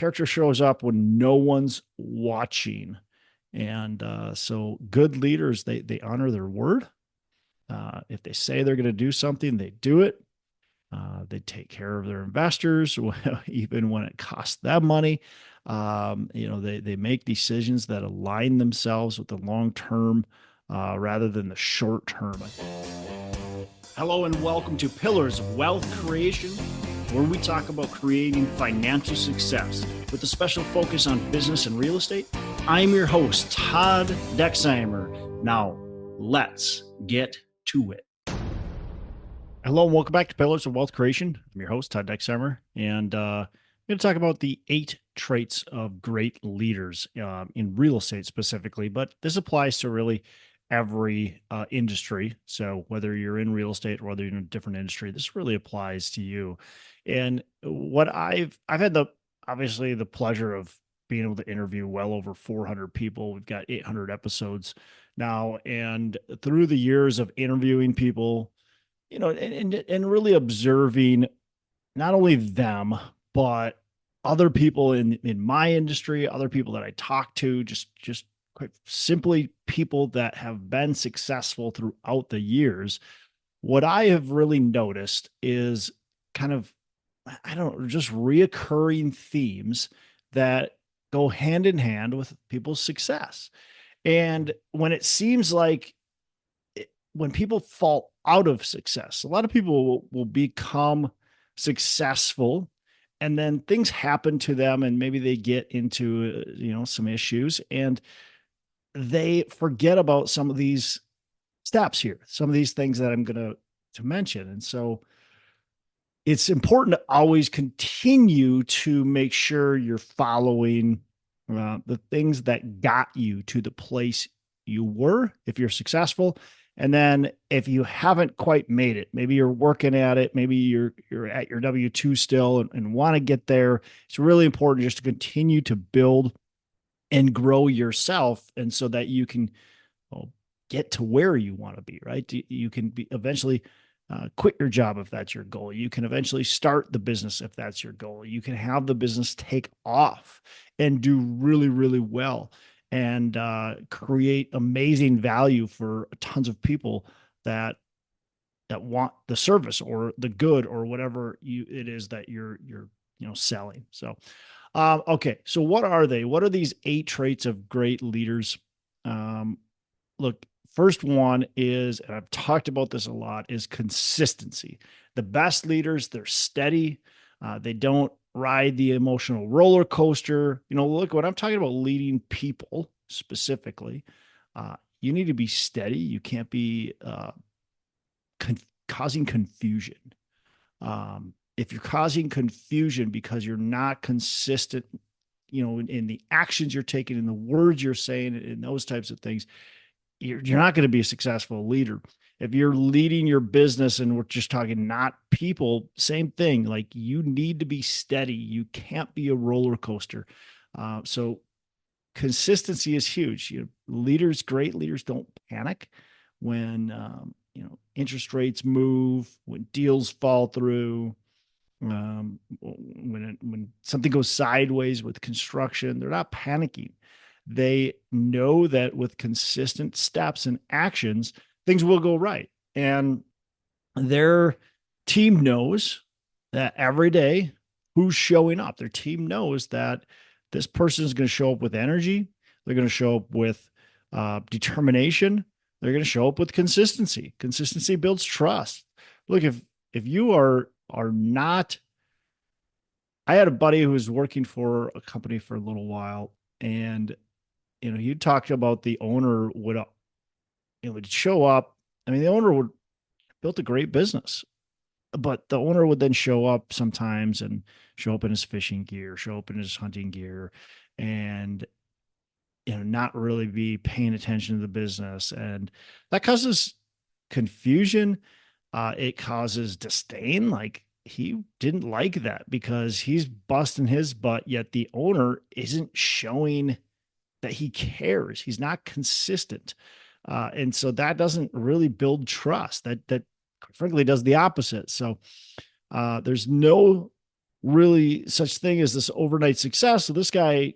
character shows up when no one's watching. And so good leaders, they honor their word. If they say they're going to do something, they do it. They take care of their investors, even when it costs them money. They make decisions that align themselves with the long term rather than the short term. Hello and welcome to Pillars of Wealth Creation, where we talk about creating financial success with a special focus on business and real estate. I'm your host, Todd Dexheimer. Now, let's get to it. Hello and welcome back to Pillars of Wealth Creation. I'm your host, Todd Dexheimer, and I'm going to talk about the 8 traits of great leaders in real estate specifically, but this applies to really every industry. So whether you're in real estate or whether you're in a different industry, this really applies to you. And what I've had obviously the pleasure of being able to interview well over 400 people. We've got 800 episodes now, and through the years of interviewing people, and really observing not only them, but other people in my industry, other people that I talk to, just quite simply people that have been successful throughout the years. What I have really noticed is kind of, I don't know, just reoccurring themes that go hand in hand with people's success. And when it seems like when people fall out of success, a lot of people will become successful and then things happen to them and maybe they get into, some issues and they forget about some of these steps here, some of these things that I'm going to mention. And so it's important to always continue to make sure you're following the things that got you to the place you were, if you're successful. And then if you haven't quite made it, maybe you're working at it, maybe you're at your W-2 still and want to get there. It's really important just to continue to build and grow yourself. And so that you can get to where you want to be, right? You can be eventually quit your job if that's your goal. You can eventually start the business if that's your goal. You can have the business take off and do really, really well and create amazing value for tons of people that want the service or the good or whatever it is that you're selling. So, okay. So what are they? What are these 8 traits of great leaders? Look, first one is, and I've talked about this a lot, is consistency. The best leaders, they're steady. They don't ride the emotional roller coaster. Look, when I'm talking about leading people specifically, you need to be steady. You can't be causing confusion. If you're causing confusion because you're not consistent, in the actions you're taking, in the words you're saying, in those types of things, you're not going to be a successful leader. If you're leading your business and we're just talking not people, same thing. Like you need to be steady. You can't be a roller coaster. So consistency is huge. Great leaders don't panic when, interest rates move, when deals fall through, when something goes sideways with construction, they're not panicking. They know that with consistent steps and actions, things will go right. And their team knows that every day who's showing up. Their team knows that this person is going to show up with energy. They're going to show up with determination. They're going to show up with consistency. Consistency builds trust. Look, if you are not, I had a buddy who was working for a company for a little while, and you talked about the owner would show up. I mean, the owner would built a great business, but the owner would then show up sometimes and show up in his fishing gear, show up in his hunting gear, and not really be paying attention to the business, and that causes confusion. It causes disdain. Like he didn't like that because he's busting his butt, yet the owner isn't showing that he cares. He's not consistent. And so that doesn't really build trust. That frankly does the opposite. So there's no really such thing as this overnight success. So this guy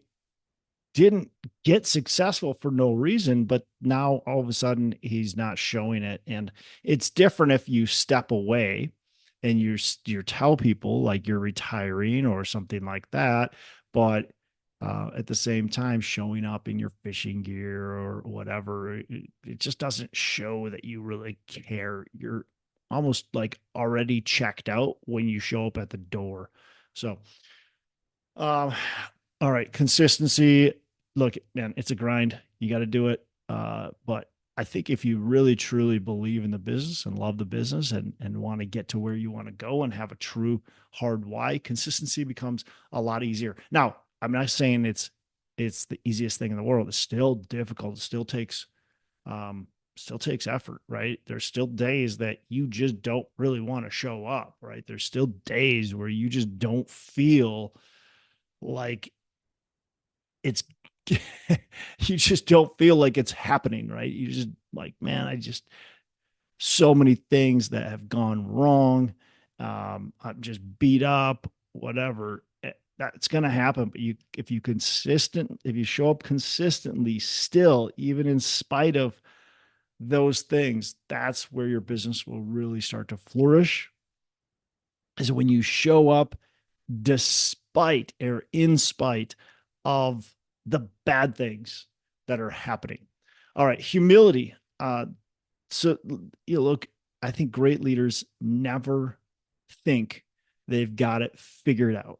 didn't get successful for no reason, but now all of a sudden he's not showing it. And it's different if you step away and you tell people like you're retiring or something like that. But at the same time, showing up in your fishing gear or whatever, it just doesn't show that you really care. You're almost like already checked out when you show up at the door. So, um, all right, consistency. Look, man, it's a grind. You got to do it. But I think if you really truly believe in the business and love the business and want to get to where you want to go and have a true hard why, consistency becomes a lot easier. Now, I'm not saying it's the easiest thing in the world. It's still difficult. It still takes effort, right? There's still days that you just don't really want to show up, right? There's still days where you just don't feel like it's you just don't feel like it's happening, right? You just like, man, I just so many things that have gone wrong. I'm just beat up, whatever. That's gonna happen. But if you show up consistently, still, even in spite of those things, that's where your business will really start to flourish. Is when you show up despite or in spite of the bad things that are happening. All right, humility. So look, I think great leaders never think they've got it figured out.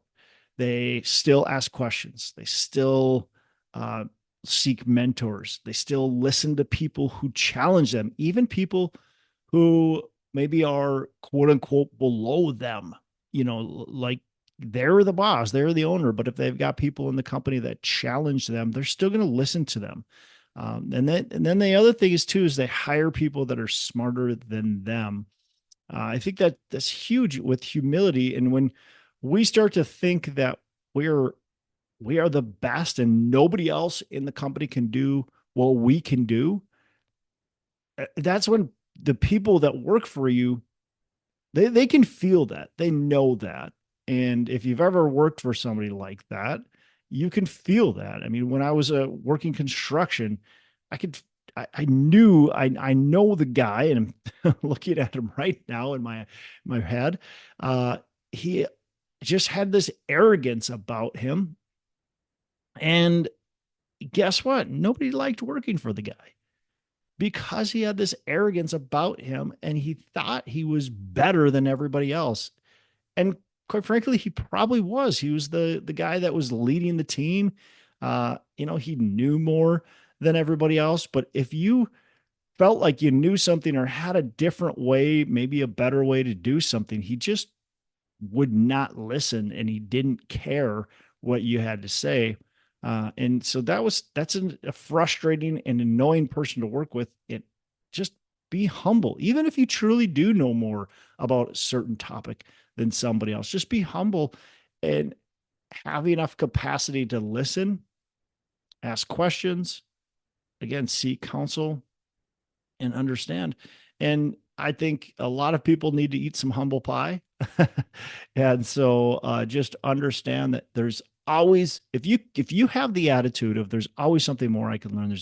They still ask questions. They still uh, seek mentors. They still listen to people who challenge them, even people who maybe are quote unquote below them. Like they're the boss, they're the owner, but if they've got people in the company that challenge them, they're still going to listen to them. And then the other thing is too is they hire people that are smarter than them. I think that's huge with humility. And when we start to think that we're we are the best and nobody else in the company can do what we can do, that's when the people that work for you, they can feel that. They know that. And if you've ever worked for somebody like that, you can feel that. I mean, when I was working construction, I could I knew I know the guy, and I'm looking at him right now in my head. He just had this arrogance about him. And guess what? Nobody liked working for the guy because he had this arrogance about him and he thought he was better than everybody else. And quite frankly, he probably was. He was the guy that was leading the team. He knew more than everybody else. But if you felt like you knew something or had a different way, maybe a better way to do something, he just would not listen and he didn't care what you had to say. And so that's a frustrating and annoying person to work with. It just be humble, even if you truly do know more about a certain topic than somebody else. Just be humble and have enough capacity to listen, ask questions, again, seek counsel, and understand. And I think a lot of people need to eat some humble pie. And so just understand that there's always, if you have the attitude of there's always something more I can learn,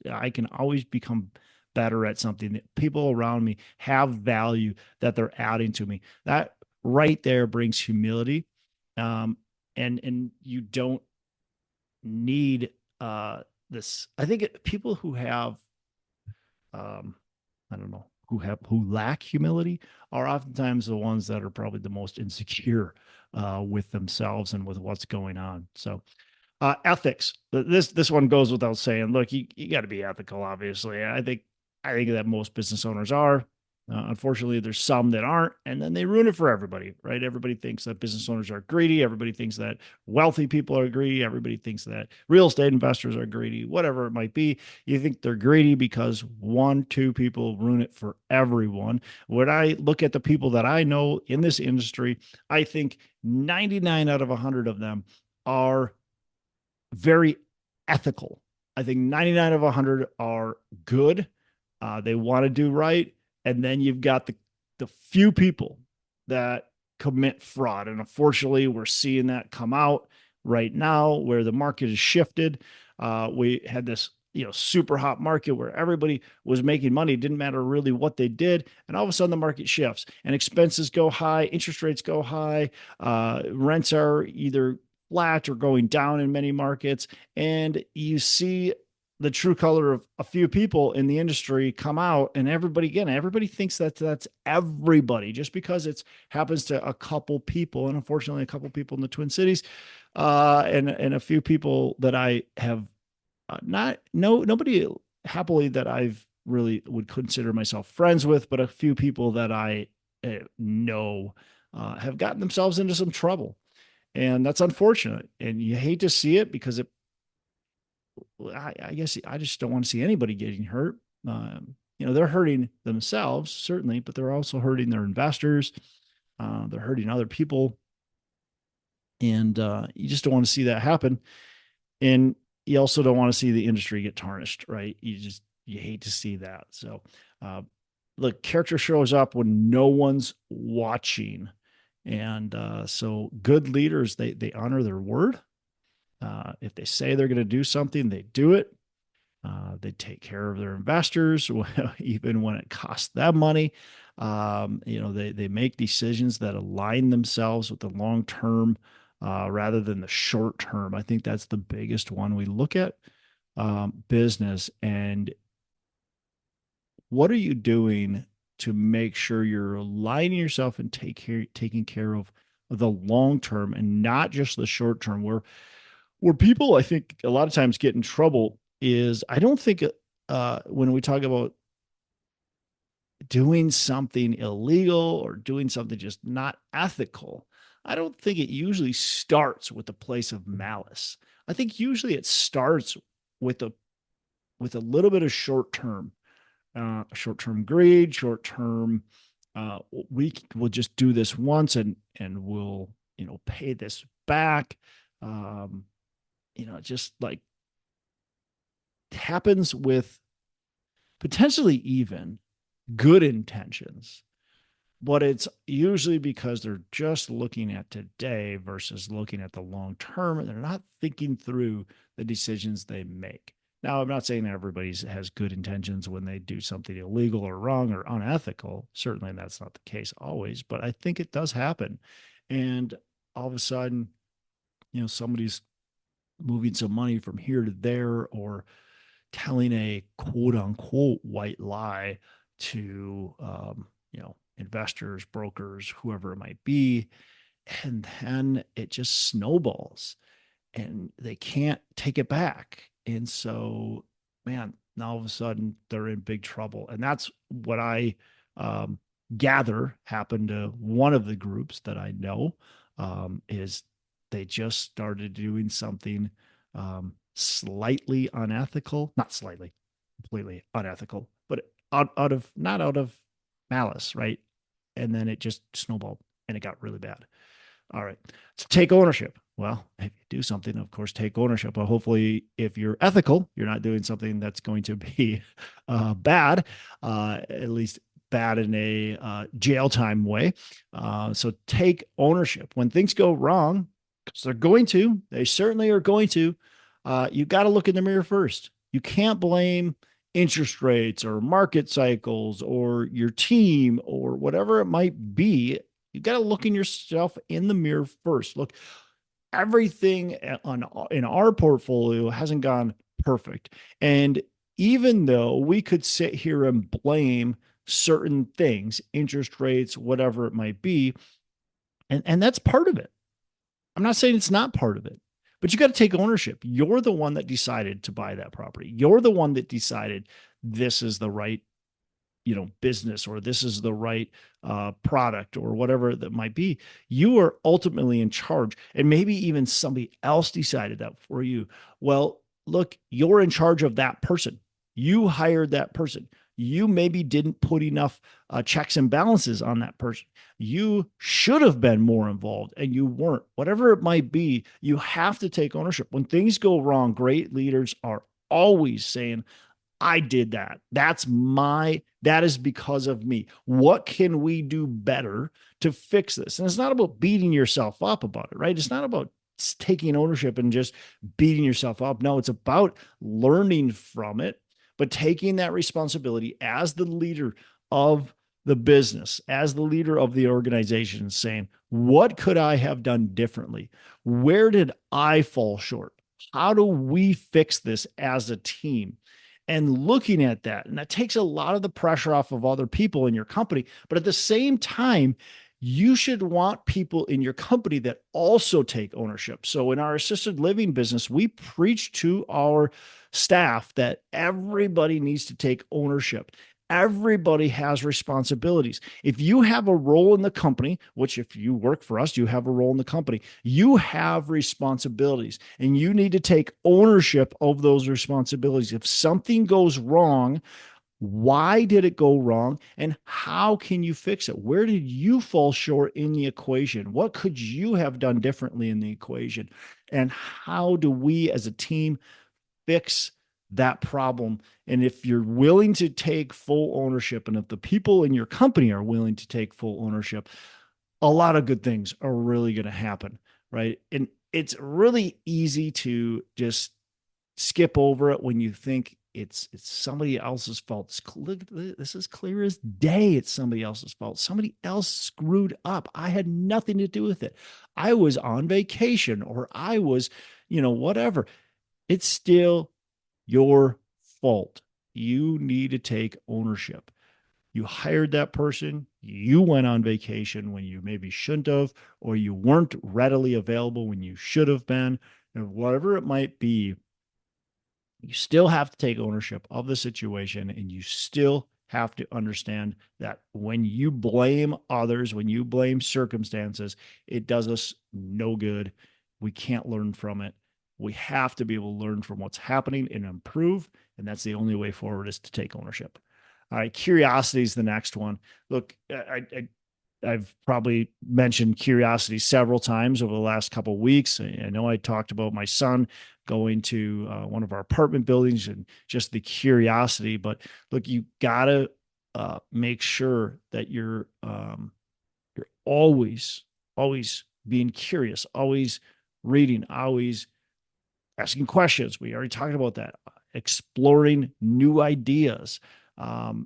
I can always become better at something, that people around me have value that they're adding to me, that right there brings humility. And you don't need this. I think people who have um, I don't know, who lack humility are oftentimes the ones that are probably the most insecure with themselves and with what's going on. So ethics. This one goes without saying. Look, you got to be ethical. Obviously, I think that most business owners are. Unfortunately, there's some that aren't, and then they ruin it for everybody, right? Everybody thinks that business owners are greedy. Everybody thinks that wealthy people are greedy. Everybody thinks that real estate investors are greedy, whatever it might be. You think they're greedy because one, two people ruin it for everyone. When I look at the people that I know in this industry, I think 99 out of 100 of them are very ethical. I think 99 of 100 are good. They want to do right. And then you've got the few people that commit fraud. And unfortunately, we're seeing that come out right now where the market has shifted. We had this super hot market where everybody was making money. It didn't matter really what they did. And all of a sudden the market shifts and expenses go high, interest rates go high, rents are either flat or going down in many markets. And you see the true color of a few people in the industry come out, and everybody thinks that that's everybody just because it's happens to a couple people, and unfortunately a couple people in the Twin Cities, and a few people that I have not no nobody happily that I've really would consider myself friends with, but a few people that I know have gotten themselves into some trouble, and that's unfortunate. And you hate to see it because I guess I just don't want to see anybody getting hurt. They're hurting themselves certainly, but they're also hurting their investors. They're hurting other people, and you just don't want to see that happen. And you also don't want to see the industry get tarnished, right? You hate to see that. So, look, character shows up when no one's watching, and so good leaders they honor their word. If they say they're going to do something, they do it. They take care of their investors, even when it costs them money. They make decisions that align themselves with the long term rather than the short term. I think that's the biggest one. We look at business, and what are you doing to make sure you're aligning yourself and taking care of the long term and not just the short term. Where people, I think, a lot of times get in trouble is I don't think when we talk about doing something illegal or doing something just not ethical, I don't think it usually starts with a place of malice. I think usually it starts with a little bit of short term greed, short term. We will just do this once and we'll pay this back. Just like happens with potentially even good intentions, but it's usually because they're just looking at today versus looking at the long term, and they're not thinking through the decisions they make. Now, I'm not saying that everybody has good intentions when they do something illegal or wrong or unethical. Certainly that's not the case always, but I think it does happen. And all of a sudden, somebody's moving some money from here to there or telling a quote unquote white lie to, investors, brokers, whoever it might be. And then it just snowballs and they can't take it back. And so, man, now all of a sudden they're in big trouble. And that's what I gather happened to one of the groups that I know, is they just started doing something slightly unethical, not slightly, completely unethical, but not out of malice, right? And then it just snowballed and it got really bad. All right. So take ownership. Well, if you do something, of course, take ownership. But hopefully, if you're ethical, you're not doing something that's going to be bad, at least bad in a jail time way. So take ownership. When things go wrong, because they certainly are going to, you got to look in the mirror first. You can't blame interest rates or market cycles or your team or whatever it might be. You got to look in yourself in the mirror first. Look, everything in our portfolio hasn't gone perfect. And even though we could sit here and blame certain things, interest rates, whatever it might be, and that's part of it. I'm not saying it's not part of it, but you got to take ownership. You're the one that decided to buy that property. You're the one that decided this is the right, business, or this is the right product, or whatever that might be. You are ultimately in charge. And maybe even somebody else decided that for you. Well, look, you're in charge of that person. You hired that person. You maybe didn't put enough checks and balances on that person. You should have been more involved and you weren't. Whatever it might be, you have to take ownership. When things go wrong, great leaders are always saying, I did that. That's my That is because of me. What can we do better to fix this? And it's not about beating yourself up about it, right? It's not about taking ownership and just beating yourself up. No, it's about learning from it, but taking that responsibility as the leader of the business, as the leader of the organization, saying, what could I have done differently? Where did I fall short? How do we fix this as a team? And looking at that, and that takes a lot of the pressure off of other people in your company. But at the same time, you should want people in your company that also take ownership. So in our assisted living business, we preach to our staff that everybody needs to take ownership. Everybody has responsibilities. If you have a role in the company, which if you work for us, you have a role in the company, you have responsibilities and you need to take ownership of those responsibilities. If something goes wrong, why did it go wrong and how can you fix it? Where did you fall short in the equation? What could you have done differently in the equation? And how do we as a team fix that problem? And if you're willing to take full ownership, and if the people in your company are willing to take full ownership, a lot of good things are really going to happen, right? And it's really easy to just skip over it when you think it's somebody else's fault. This is clear as day. It's somebody else's fault. Somebody else screwed up. I had nothing to do with it. I was on vacation or I was, whatever. It's still your fault. You need to take ownership. You hired that person. You went on vacation when you maybe shouldn't have, or you weren't readily available when you should have been, and whatever it might be, you still have to take ownership of the situation. And you still have to understand that when you blame others, when you blame circumstances, it does us no good. We can't learn from it. We have to be able to learn from what's happening and improve. And that's the only way forward, is to take ownership. All right. Curiosity is the next one. Look, I've probably mentioned curiosity several times over the last couple of weeks. I know I talked about my son going to one of our apartment buildings and just the curiosity, but look, you gotta make sure that you're always being curious, always reading, always asking questions. We already talked about that. Exploring new ideas.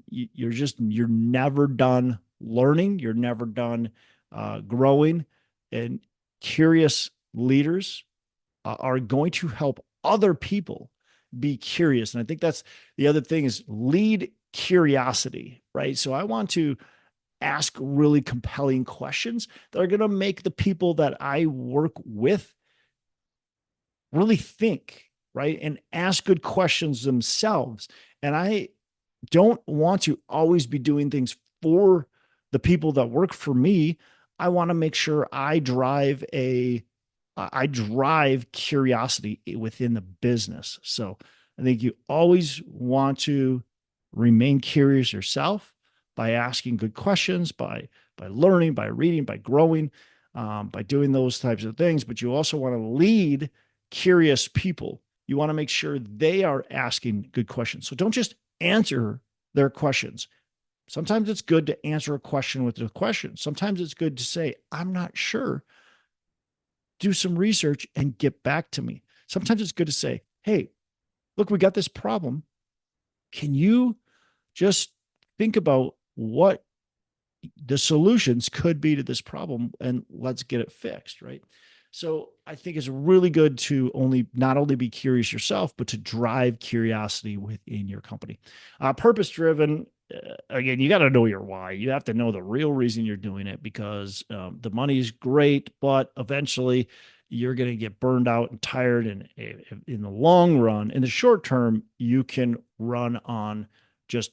You're never done learning. You're never done growing. And curious leaders are going to help other people be curious. And I think that's the other thing, is lead curiosity, right? So I want to ask really compelling questions that are going to make the people that I work with really think, right? And ask good questions themselves. And I don't want to always be doing things for the people that work for me. I want to make sure I drive curiosity within the business. So I think you always want to remain curious yourself by asking good questions, by learning, by reading, by growing, by doing those types of things. But you also want to lead curious people. You want to make sure they are asking good questions. So don't just answer their questions. Sometimes it's good to answer a question with a question. Sometimes it's good to say, I'm not sure. Do some research and get back to me. Sometimes it's good to say, hey, look, we got this problem. Can you just think about what the solutions could be to this problem and let's get it fixed, right? So I think it's really good to not only be curious yourself, but to drive curiosity within your company. Purpose driven. Again, you got to know your why. You have to know the real reason you're doing it, because the money is great, but eventually you're going to get burned out and tired. And in the long run, in the short term, you can run on just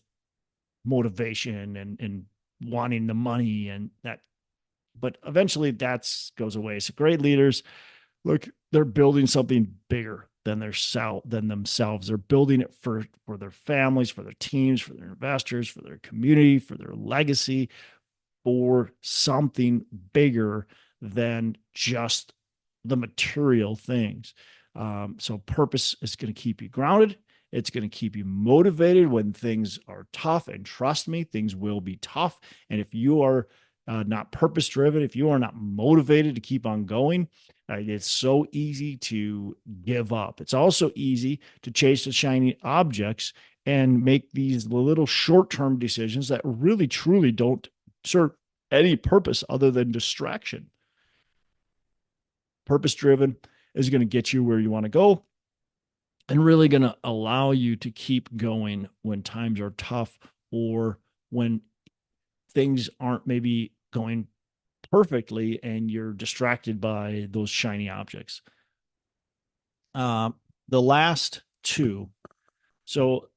motivation and wanting the money and that. But eventually that goes away. So great leaders, look, they're building something bigger than themselves. They're building it for their families, for their teams, for their investors, for their community, for their legacy, for something bigger than just the material things. So purpose is going to keep you grounded. It's going to keep you motivated when things are tough. And trust me, things will be tough. And if you are not purpose driven, if you are not motivated to keep on going, it's so easy to give up. It's also easy to chase the shiny objects and make these little short term decisions that really, truly don't serve any purpose other than distraction. Purpose driven is going to get you where you want to go and really going to allow you to keep going when times are tough or when things aren't maybe going perfectly and you're distracted by those shiny objects. Uh, the last two. So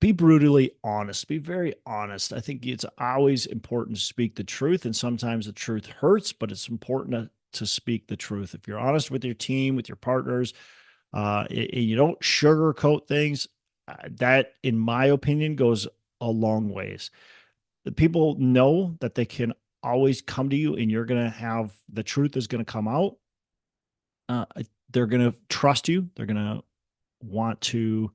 be brutally honest. Be very honest. I think it's always important to speak the truth, and sometimes the truth hurts, but it's important to speak the truth. If you're honest with your team, with your partners, and you don't sugarcoat things, that, in my opinion, goes a long ways. The people know that they can always come to you, and you're going to have the truth is going to come out. Uh, they're going to trust you. They're going to want to,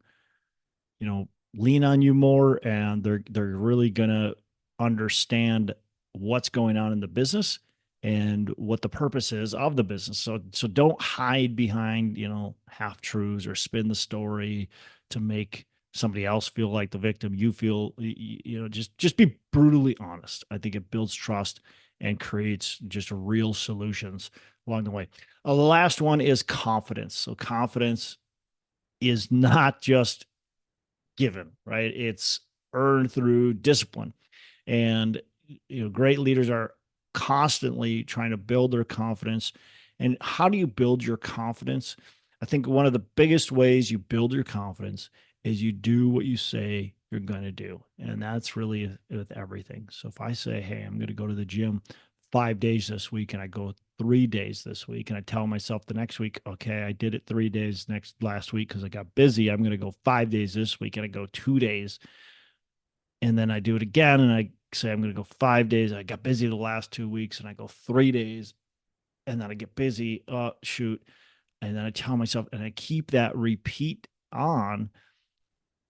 lean on you more, and they're really going to understand what's going on in the business and what the purpose is of the business. So don't hide behind, half truths or spin the story to make somebody else feel like the victim. You feel, just be brutally honest. I think it builds trust and creates just real solutions along the way. The last one is confidence. So confidence is not just given, right? It's earned through discipline. And great leaders are constantly trying to build their confidence. And how do you build your confidence? I think one of the biggest ways you build your confidence is you do what you say you're going to do. And that's really with everything. So if I say, hey, I'm going to go to the gym 5 days this week, and I go 3 days this week, and I tell myself the next week, okay, I did it 3 days last week because I got busy. I'm going to go 5 days this week, and I go 2 days. And then I do it again, and I say I'm going to go 5 days. I got busy the last 2 weeks, and I go 3 days, and then I get busy. Shoot. And then I tell myself, and I keep that repeat on.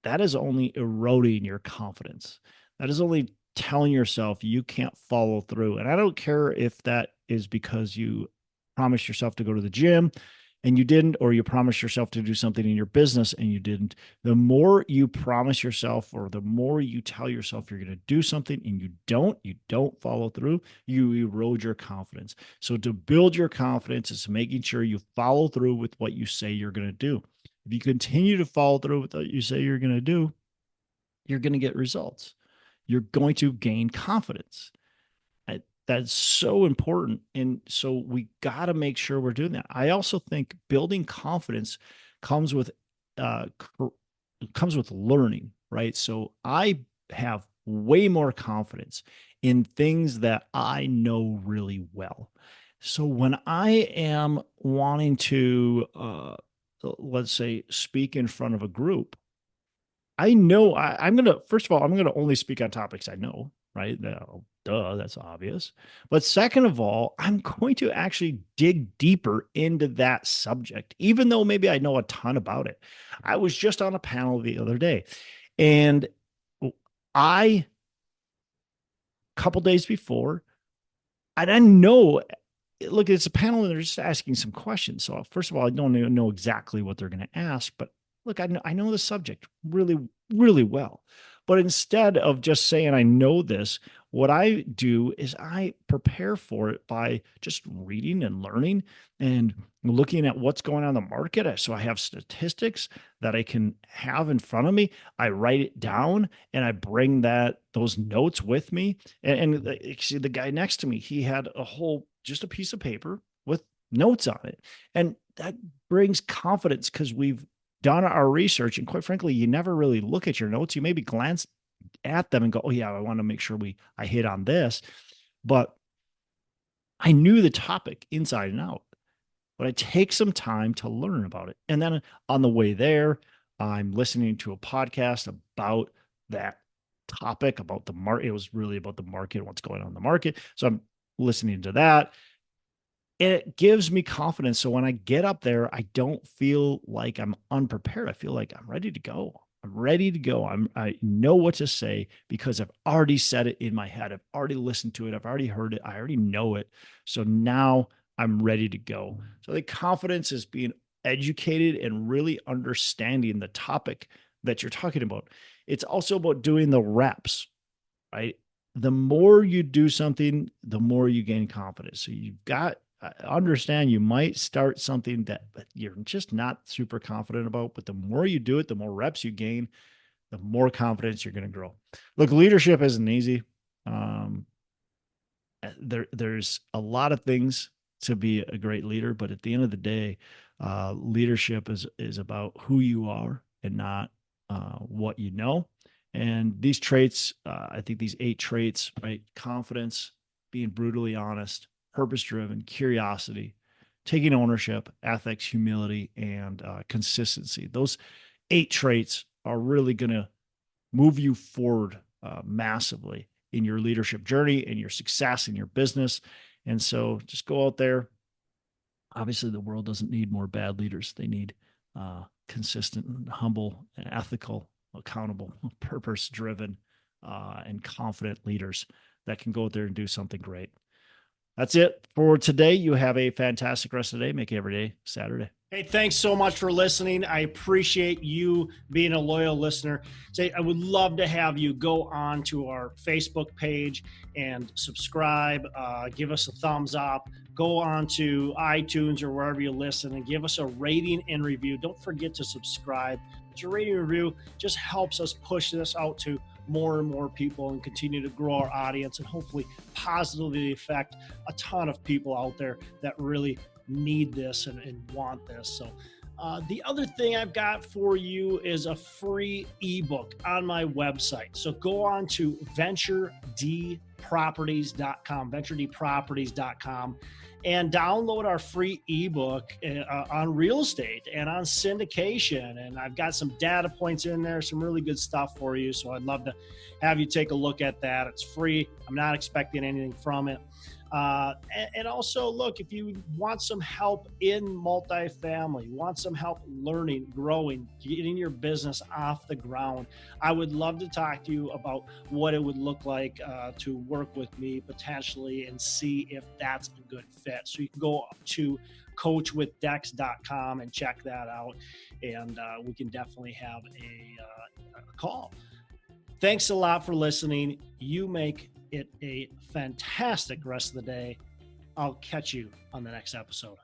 That is only eroding your confidence. That is only telling yourself you can't follow through. And I don't care if that is because you promised yourself to go to the gym and you didn't, or you promised yourself to do something in your business and you didn't. The more you promise yourself, or the more you tell yourself you're going to do something and you don't follow through, you erode your confidence. So to build your confidence is making sure you follow through with what you say you're going to do. If you continue to follow through with what you say you're going to do, you're going to get results. You're going to gain confidence. That's so important. And so we got to make sure we're doing that. I also think building confidence comes with learning, right? So I have way more confidence in things that I know really well. So when I am wanting to, let's say, speak in front of a group, I know I'm going to, first of all, I'm going to only speak on topics I know, right? Now, duh, that's obvious. But second of all, I'm going to actually dig deeper into that subject, even though maybe I know a ton about it. I was just on a panel the other day, and a couple days before, I didn't know. Look, it's a panel and they're just asking some questions. So first of all, I don't even know exactly what they're going to ask, but look, I know the subject really, really well. But instead of just saying I know this, what I do is I prepare for it by just reading and learning and looking at what's going on in the market. So I have statistics that I can have in front of me. I write it down and I bring those notes with me. And see, the guy next to me, he had just a piece of paper with notes on it. And that brings confidence because we've done our research. And quite frankly, you never really look at your notes. You maybe glance at them and go, oh yeah, I want to make sure I hit on this. But I knew the topic inside and out, but I take some time to learn about it. And then on the way there, I'm listening to a podcast about that topic, about the market. It was really about the market, what's going on in the market. So I'm listening to that. it gives me confidence. So when I get up there, I don't feel like I'm unprepared. I feel like I'm ready to go. I'm ready to go. I know what to say because I've already said it in my head. I've already listened to it. I've already heard it. I already know it. So now I'm ready to go. So the confidence is being educated and really understanding the topic that you're talking about. It's also about doing the reps, right? The more you do something, the more you gain confidence. So you've got understand you might start something that you're just not super confident about, but the more you do it, the more reps you gain, the more confidence you're going to grow. Look, leadership isn't easy. Um, there's a lot of things to be a great leader, but at the end of the day, leadership is about who you are and not what you know. And these traits, I think these 8 traits, right? Confidence, being brutally honest, purpose-driven, curiosity, taking ownership, ethics, humility, and consistency. Those 8 traits are really going to move you forward massively in your leadership journey and your success in your business. And so just go out there. Obviously, the world doesn't need more bad leaders. They need consistent, humble, ethical, accountable, purpose driven, and confident leaders that can go out there and do something great. That's it for today. You have a fantastic rest of the day. Make every day Saturday. Hey, thanks so much for listening. I appreciate you being a loyal listener. I would love to have you go on to our Facebook page and subscribe, give us a thumbs up, go on to iTunes or wherever you listen and give us a rating and review. Don't forget to subscribe. Your rating and review just helps us push this out to more and more people and continue to grow our audience and hopefully positively affect a ton of people out there that really need this and want this. So the other thing I've got for you is a free ebook on my website. So go on to venturedproperties.com, venturedproperties.com, and download our free ebook on real estate and on syndication. And I've got some data points in there, some really good stuff for you. So I'd love to have you take a look at that. It's free. I'm not expecting anything from it. And also, look, if you want some help in multifamily, want some help learning, growing, getting your business off the ground, I would love to talk to you about what it would look like to work with me potentially and see if that's a good fit. So you can go to coachwithdex.com and check that out, and we can definitely have a call. Thanks a lot for listening. You make it a fantastic rest of the day. I'll catch you on the next episode.